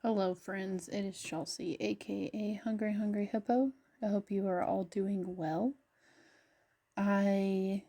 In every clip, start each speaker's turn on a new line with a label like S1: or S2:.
S1: Hello, friends. It is Chelsea, aka Hungry Hungry Hippo. I hope you are all doing well. I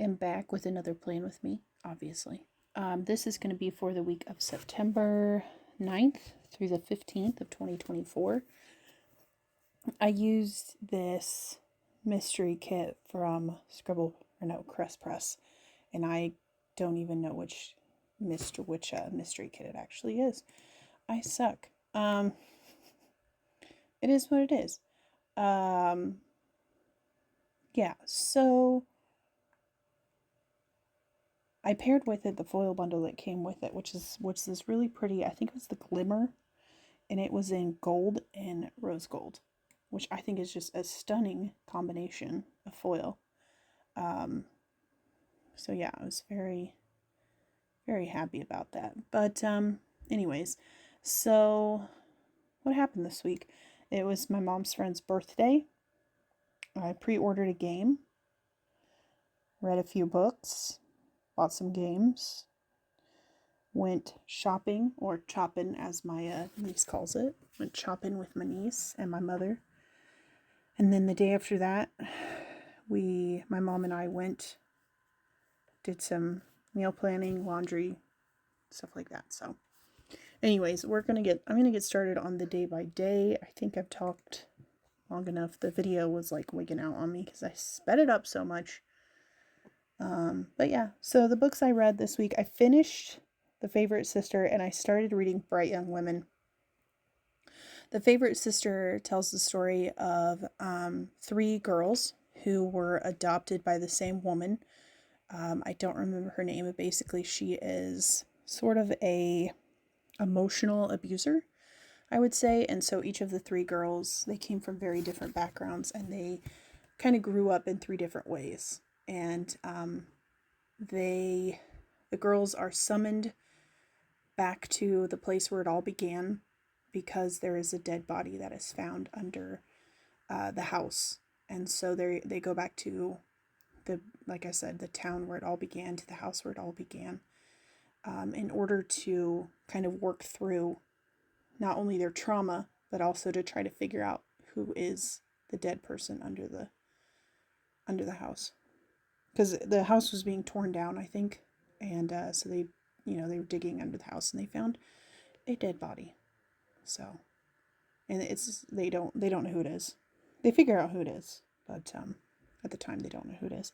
S1: am back with another plan with me, obviously. This is going to be for the week of September 9th through the 15th of 2024. I used this mystery kit from Crest Press, and I don't even know which mystery kit it actually is. I suck. It is what it is. Yeah, so I paired with it the foil bundle that came with it, which is really pretty. I think it was the Glimmer, and it was in gold and rose gold, which I think is just a stunning combination of foil. So yeah, I was very, very happy about that. But anyways, so what happened this week? It was my mom's friend's birthday. I pre-ordered a game, read a few books, bought some games, went shopping, or chopping as my niece calls it. Went shopping with my niece and my mother. And then the day after that, my mom and I did some meal planning, laundry, stuff like that. So anyways, I'm going to get started on the day by day. I think I've talked long enough. The video was like wigging out on me because I sped it up so much. But yeah, so the books I read this week, I finished The Favorite Sister and I started reading Bright Young Women. The Favorite Sister tells the story of three girls who were adopted by the same woman. I don't remember her name, but basically she is sort of a emotional abuser, I would say. And so each of the three girls, they came from very different backgrounds and they kind of grew up in three different ways. And the girls are summoned back to the place where it all began because there is a dead body that is found under the house. And so they go back to like I said, the town where it all began, to the house where it all began, in order to kind of work through not only their trauma, but also to try to figure out who is the dead person under the house. Because the house was being torn down, I think, and so they were digging under the house and they found a dead body. So, and they don't know who it is. They figure out who it is, but at the time they don't know who it is.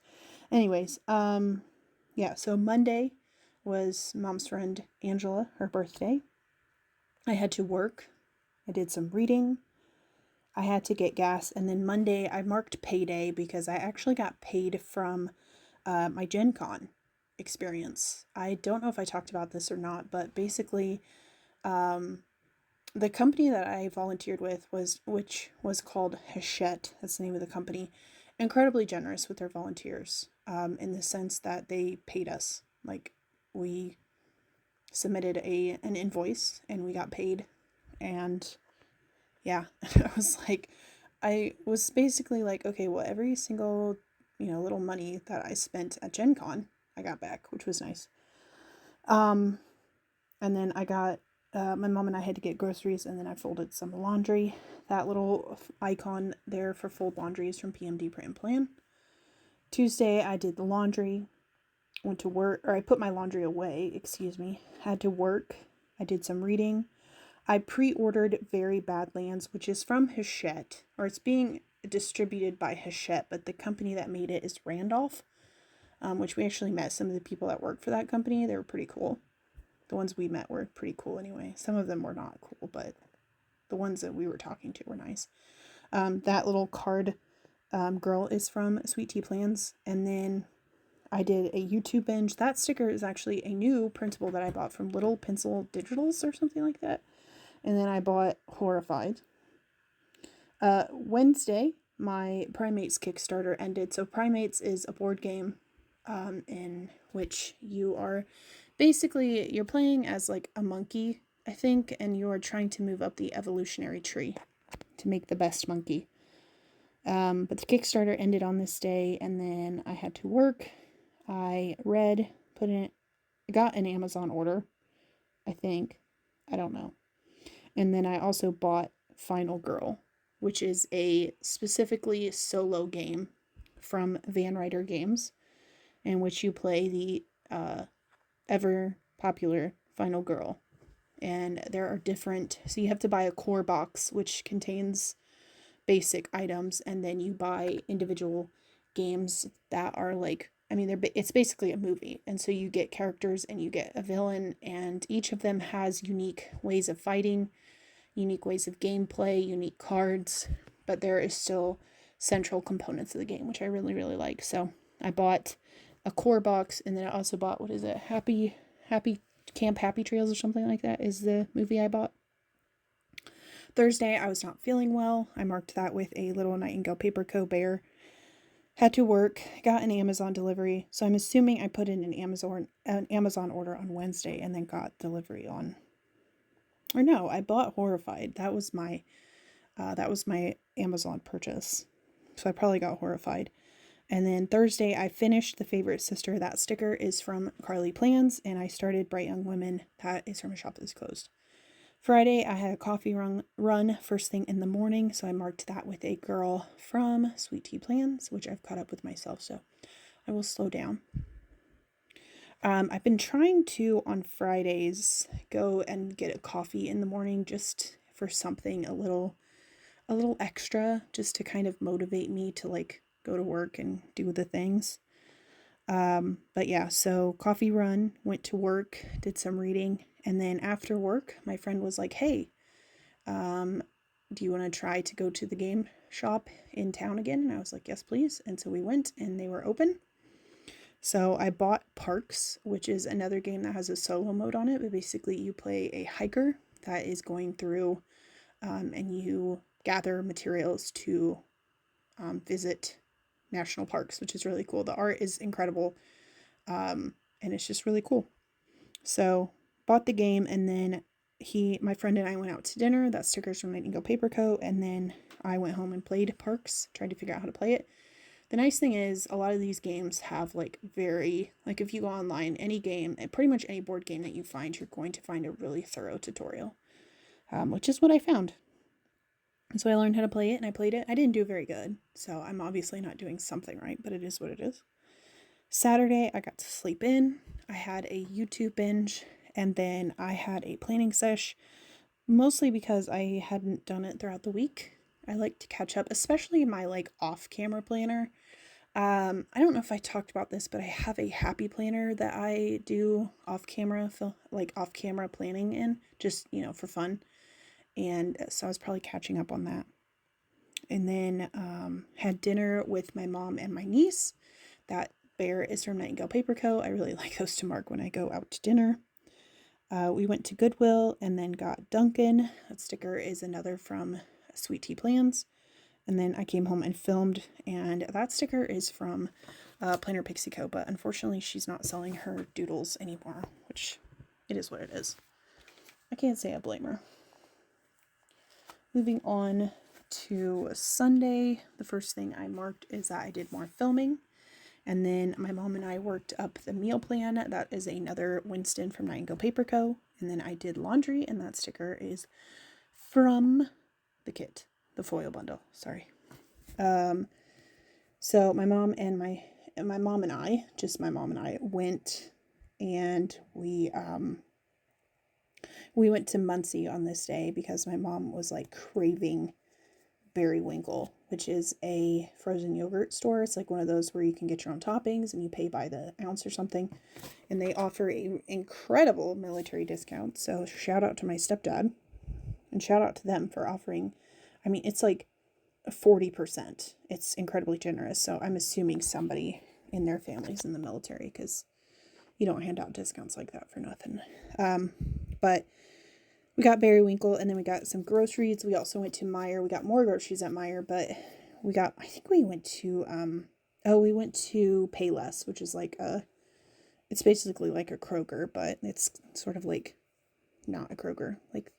S1: Anyways, yeah. So Monday was Mom's friend Angela, her birthday. I had to work. I did some reading. I had to get gas, and then Monday I marked payday because I actually got paid from my Gen Con experience. I don't know if I talked about this or not, but basically, the company that I volunteered with which was called Hachette. That's the name of the company. Incredibly generous with their volunteers, in the sense that they paid us. Like, we submitted an invoice and we got paid, and yeah, I was basically like, okay, well, every single little money that I spent at Gen Con, I got back, which was nice. And then I got, my mom and I had to get groceries, and then I folded some laundry. That little icon there for fold laundry is from PMD Print and Plan. Tuesday, I did the laundry, went to work, or I put my laundry away, had to work. I did some reading. I pre-ordered Very Badlands, which is from Hachette, or it's being distributed by Hachette, but the company that made it is Randolph, which we actually met some of the people that work for that company. They were pretty cool. The ones we met were pretty cool anyway. Some of them were not cool, but the ones that we were talking to were nice. That little card girl is from Sweet Tea Plans. And then I did a YouTube binge. That sticker is actually a new printable that I bought from Little Pencil Digitals or something like that. And then I bought Horrified. Wednesday, my Primates Kickstarter ended. So Primates is a board game in which you're playing as like a monkey, I think, and you're trying to move up the evolutionary tree to make the best monkey. But the Kickstarter ended on this day, and then I had to work. I got an Amazon order, I think. I don't know. And then I also bought Final Girl, which is a specifically solo game from Van Ryder Games, in which you play the ever popular Final Girl. And there are different, so you have to buy a core box, which contains basic items, and then you buy individual games that are like, I mean, it's basically a movie, and so you get characters and you get a villain, and each of them has unique ways of fighting, unique ways of gameplay, unique cards, but there is still central components of the game, which I really, really like. So I bought a core box, and then I also bought, what is it, Happy Camp Happy Trails or something like that is the movie I bought. Thursday, I was not feeling well. I marked that with a little Nightingale Paper Co. bear. Had to work, got an Amazon delivery. So I'm assuming I put in an Amazon order on Wednesday and then got delivery on, or no, I bought Horrified. That was my Amazon purchase. So I probably got Horrified. And then Thursday, I finished The Favorite Sister. That sticker is from Carly Plans, and I started Bright Young Women. That is from a shop that's closed. Friday, I had a coffee run first thing in the morning, so I marked that with a girl from Sweet Tea Plans, which I've caught up with myself, so I will slow down. I've been trying to, on Fridays, go and get a coffee in the morning just for something a little extra, just to kind of motivate me to like go to work and do the things. But yeah, so coffee run, went to work, did some reading, and then after work, my friend was like, hey, do you want to try to go to the game shop in town again? And I was like, yes, please. And so we went, and they were open. So I bought Parks, which is another game that has a solo mode on it, but basically you play a hiker that is going through, and you gather materials to visit national parks, which is really cool. The art is incredible, and it's just really cool. So bought the game, and then my friend and I went out to dinner. That sticker's from Nightingale Paper Co. And then I went home and played Parks, tried to figure out how to play it. The nice thing is a lot of these games have like if you go online, any game, pretty much any board game that you find, you're going to find a really thorough tutorial, which is what I found. And so I learned how to play it, and I played it. I didn't do very good, so I'm obviously not doing something right, but it is what it is. Saturday, I got to sleep in. I had a YouTube binge, and then I had a planning sesh, mostly because I hadn't done it throughout the week. I like to catch up, especially my like off-camera planner. I don't know if I talked about this, but I have a happy planner that I do off-camera planning in, just, for fun. And so I was probably catching up on that. And then had dinner with my mom and my niece. That bear is from Nightingale Paper Co. I really like those to mark when I go out to dinner. We went to Goodwill and then got Dunkin'. That sticker is another from Sweet Tea Plans. And then I came home and filmed, and that sticker is from Planner Pixie Co. But unfortunately, she's not selling her doodles anymore, which it is what it is. I can't say I blame her. Moving on to Sunday, the first thing I marked is that I did more filming. And then my mom and I worked up the meal plan. That is another Winston from Nightingale Paper Co. And then I did laundry, and that sticker is from the kit, the foil bundle. Sorry. So my mom and I went, and we went to Muncie on this day because my mom was like craving Berrywinkle, which is a frozen yogurt store. It's like one of those where you can get your own toppings and you pay by the ounce or something. And they offer an incredible military discount. So shout out to my stepdad, and shout out to them for offering, it's like 40%. It's incredibly generous. So I'm assuming somebody in their family's in the military, because you don't hand out discounts like that for nothing. But we got Berrywinkle, and then we got some groceries. We also went to Meijer. We got more groceries at Meijer, but we went to Payless, which is like it's basically like a Kroger, but it's sort of like not a Kroger. Like,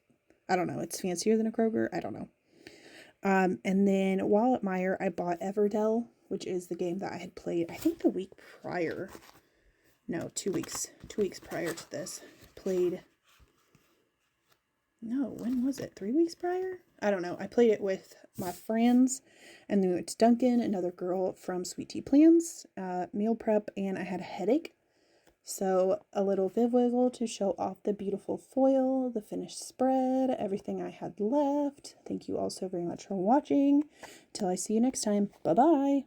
S1: I don't know. It's fancier than a Kroger. I don't know. And then while at Meijer, I bought Everdell, which is the game that I had played, I think the week prior. No, 2 weeks. 2 weeks prior to this. Played No, when was it? 3 weeks prior? I don't know. I played it with my friends, and then we went to Duncan, another girl from Sweet Tea Plans, meal prep, and I had a headache. So a little Viv Wiggle to show off the beautiful foil, the finished spread, everything I had left. Thank you all so very much for watching. Till I see you next time. Bye-bye.